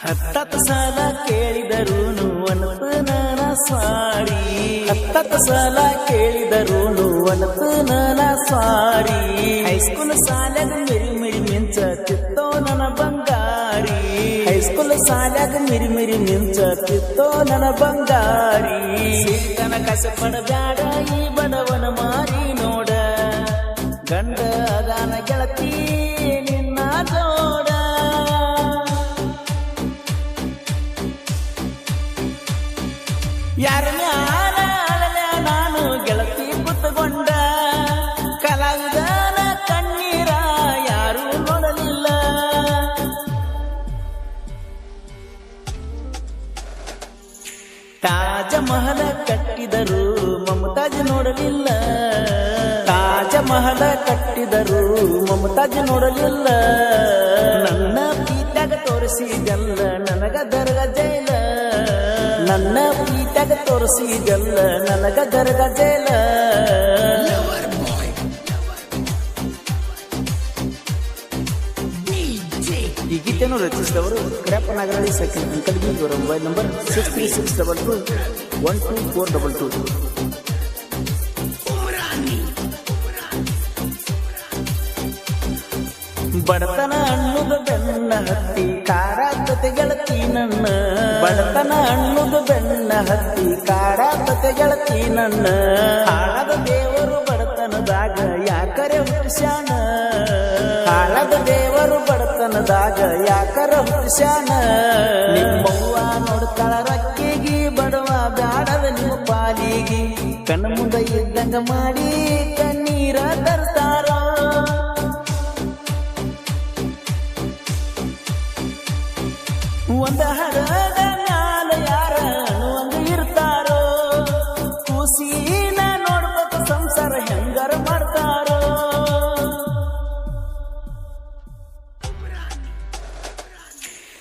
ಹತ್ತತ್ತು ಸಲ ಕೇಳಿದರೂನು ಅನಪನ ಸ್ವಾರಿ ಹತ್ತತ್ತು ಸಲ ಕೇಳಿದರೂನು ಅನಪನ ಸ್ವಾರಿ ಹೈಸ್ಕೂಲ್ ಸಾಲಾಗ ಮಿರಿ ಮಿರಿ ಮಿಂಚತಿತ್ತೋ ನನ್ನ ಬಂಗಾರಿ ಹೈಸ್ಕೂಲ್ ಸಾಲಾಗ ಮಿರಿ ಮಿರಿ ಮಿಂಚತಿತ್ತೋ ನನ್ನ ಬಂಗಾರಿ ಸಿಕ್ಕನ ಕಸಪಡಬ್ಯಾಡ ಈ ಬಡವನ ಮಾರಿ ನೋಡ ಗಂಡ ಅದಾನ ಗೆಳತಿ ನಿನ್ನ ಜೋಡ ಯಾರ ಮ್ಯಾಲ ಅಳಲೆ ನಾನು ಗೆಳತಿ ಕುತ್ತುಕೊಂಡ ಕಲಾವಿದನ ಕಣ್ಣೀರ ಯಾರೂ ನೋಡಲಿಲ್ಲ ತಾಜ ಮಹಲ ಕಟ್ಟಿದರು ಮಮತಾಜ್ ನೋಡಲಿಲ್ಲ ತಾಜ ಮಹಲ ಕಟ್ಟಿದರು ಮಮತಾಜ್ ನೋಡಲಿಲ್ಲ ನನ್ನ ಪ್ರೀತ್ಯಾಗ ತೋರಿಸಿದಲ್ಲ ನನಗ ದರ್ಗ ಜೈಲ ನನ್ನ ಪ್ರೀತ್ಯಾಗ ತೋರಿಸಿದಲ್ಲ ನನಗ ದರ್ಗ ಜೈಲ ಈ ಗೀತೆಯನ್ನು ರಚಿಸಿದವರು ಕ್ರ್ಯಾಪ್ ನಾಗರಾಳಿ ಸೆಕೆಂಡ್ ಅಂಕಲ್ ಬಿ ಅವರ ಮೊಬೈಲ್ ನಂಬರ್ 6362122422 ಬಡತನ ಅನ್ನುದು ಬೆನ್ನ ಹತ್ತಿ ಕಾಡಾತತೆ ಗೆಳತಿ ನನ್ನ ಬಡತನ ಅನ್ನುದು ಬೆನ್ನ ಹತ್ತಿ ಕಾಡಾತತೆ ಗೆಳತಿ ನನ್ನ ಹಾಳದ ದೇವರು ಬಡತನದಾಗ ಯಾಕರೆ ಹುಟ್ಟಿಸ್ಯಾನ ಹಾಳದ ದೇವರು ಬಡತನದಾಗ ಯಾಕರ ಹುಟ್ಟಿಸ್ಯಾನ ನಿಮ್ಮವ್ವ ನೋಡ್ತಾಳ ರಕ್ಕಿಗಿ ಬಡವ ಬ್ಯಾಡದ ನಿಮ್ಮ ಪಾಲಿಗಿ ಕಣ್ಣ ಮುಂದ ಇದ್ದಂಗ ಮಾಡಿ ಕಣ್ಣೀರ ತರ್ತಾರ ಒಂದ ಹರದ ಮ್ಯಾಲ ಯಾರ ಒಂದು ಇರ್ತಾರೋ ಕೂಸಿನ ನೋಡ್ಬೇಕು ಸಂಸಾರ ಹೆಂಗಾರ ಮಾಡ್ತಾರೋ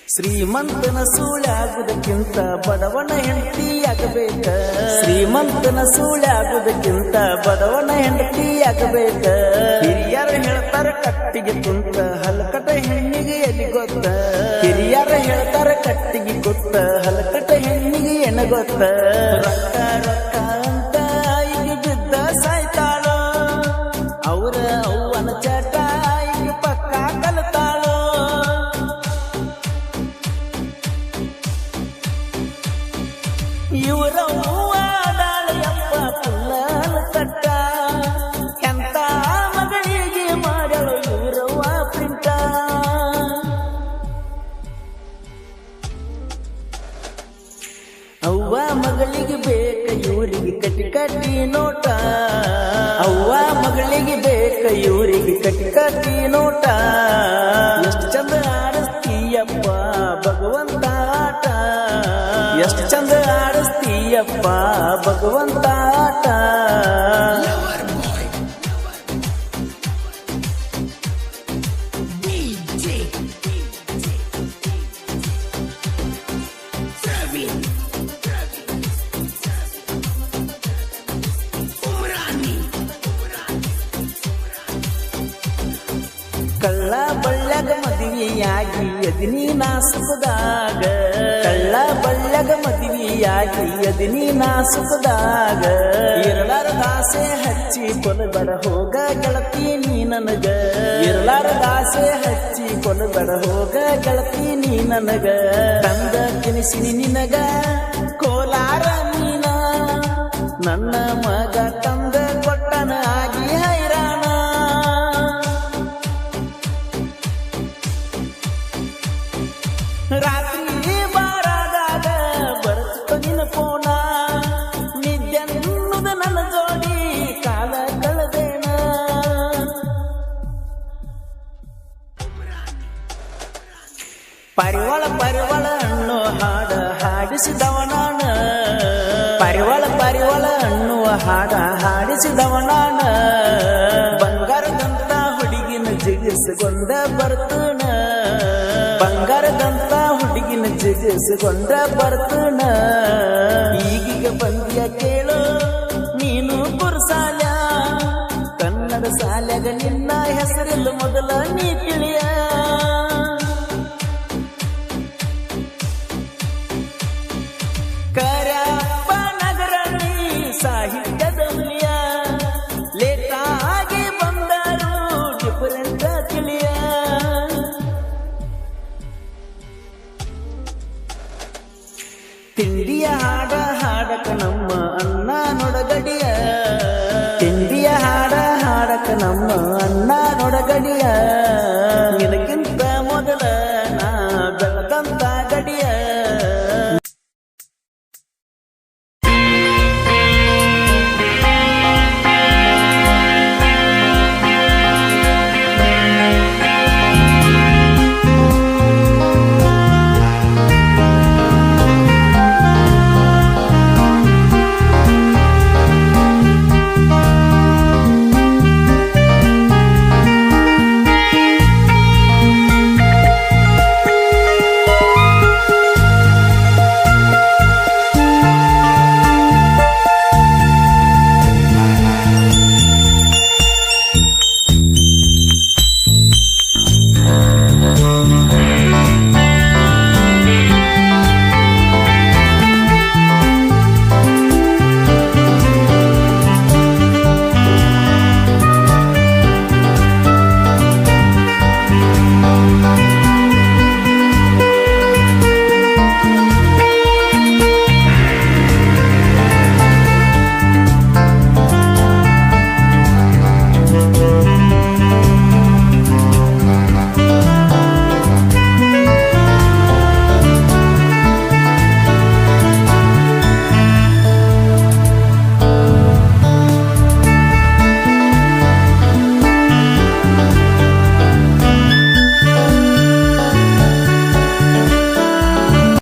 ಶ್ರೀಮಂತನ ಸುಳ್ಯಾಗುವುದಕ್ಕಿಂತ ಬಡವನ ಹೆಂಡತಿಯಾಗಬೇಕ ಶ್ರೀಮಂತನ ಸುಳ್ಯಾಗುವುದಕ್ಕಿಂತ ಬಡವನ ಹೆಂಡತಿಯಾಗಬೇಕ ಹಿರಿಯರು ಹೇಳ್ತಾರ ಕಟ್ಟಿಗೆ ಕುಂತ ಹಲಕಟ ಹೆಣ್ಣಿಗೆ ಎಲ್ಲಿ ಗೊತ್ತ ಹಿರಿಯರು ಹೇಳ್ತಾರ ಕಟ್ಟಿಗೆ ಗೊತ್ತ ಹಲಕಟ ಹೆಣ್ಣಿಗೆ ಎಣ ಗೊತ್ತ ರೊಕ್ಕ ರೊಕ್ಕ ಅಂತ ಈಗ ಬಿದ್ದ ಸಾಯ್ತಾಳೋ ಅವರ ಅವ್ವನ ಚಟ ಈಗ ಪಕ್ಕ ಕಲ್ತಾಳೋ ಇವರವ್ವ ದಾಳಿಯಪ್ಪ ಪುಲ್ಲ ಕಟ್ಟ ಎಂತ ಮಗಳಿಗೆ ಮಾಡಲು ಇವರವ್ವ ಪ್ರಿಂಟ ಅವ್ವ ಮಗಳಿಗೆ ಬೇಕ ಇವರಿಗೆ ಕಟ್ಟಿ ಕಟ್ಟಿ ನೋಟ ಅವ್ವ ಮಗಳಿಗೆ ಬೇಕ ಇವರಿಗೆ ಕಟ್ಟಿ ಕಟ್ಟಿ ನೋಟ ಎಷ್ಟು ಚಂದ ಆಡಿಸ್ತೀಯಪ್ಪ ಭಗವಂತ ಆಟ ಎಷ್ಟು ಚಂದ ಆಡಿಸ್ತೀಯಪ್ಪ ಭಗವಂತ ಆಟ ಕಳ್ಳ ಬಳ್ಳಗ ಮದುವೆಯಾಗಿ ಎದಿನಿ ನಾಸುಕದಾಗ ಕಳ್ಳ ಬಳ್ಳಗ ಮದುವೆಯಾಗಿ ಎದಿನಿ ನಾಸುಕದಾಗ ಇರಲಾರ ದಾಸೆ ಹಚ್ಚಿ ಕೊಲಬಡ ಹೋಗ ಗೆಳತಿ ನೀ ನನಗ ಇರಲಾರ ದಾಸೆ ಹಚ್ಚಿ ಕೊಲಬಡ ಹೋಗ ಗೆಳತಿ ನೀ ನನಗ ತಂದ ತಿನಿಸಿನಿ ನಿನಗ ಕೋಲಾರ ನೀನ ನನ್ನ ಮಗ ತಂದ ಕೊಟ್ಟನ ಆಗಿ ಹೈರಾಣ ರಾತ್ರಿ ಬಾರಾದಾಗ ಬರುತ್ತ ನಿನ್ನ ಫೋನ ನಿದ್ಯನ್ನುದ ನನ್ನ ಜೋಡಿ ಕಾಲ ಕಳೆದೇನ ಪರಿವಳ ಪರಿವಳ ಅನ್ನೋ ಹಾಡ ಹಾಡಿಸಿದವನಾನ ಪರಿವಳ ಪರಿವಳ ಅನ್ನುವ ಹಾಡ ಹಾಡಿಸಿದವನಾನ ಬಂಗಾರದಂತ ಹುಡುಗಿನ ಜಿಗಿಸಿಕೊಂಡ ಬರ್ತನ ಬಂಗಾರದಂತ ಹುಡುಗಿನ ಜಿಗಿಸಿಕೊಂಡ ಬರ್ತನ ಈಗೀಗ ಬಂದಿಯ ಕೇಳು ನೀನು ಪುರಸಾಲ ಕನ್ನಡ ಸಾಲ್ಯಾಗ ನಿನ್ನ ಹೆಸರಿಲ್ಲ ಮೊದಲ ನೀ ತಿಳಿಯ ತಿಂಡಿಯ ಹಾಡ ಹಾಡಕ ನಮ್ಮ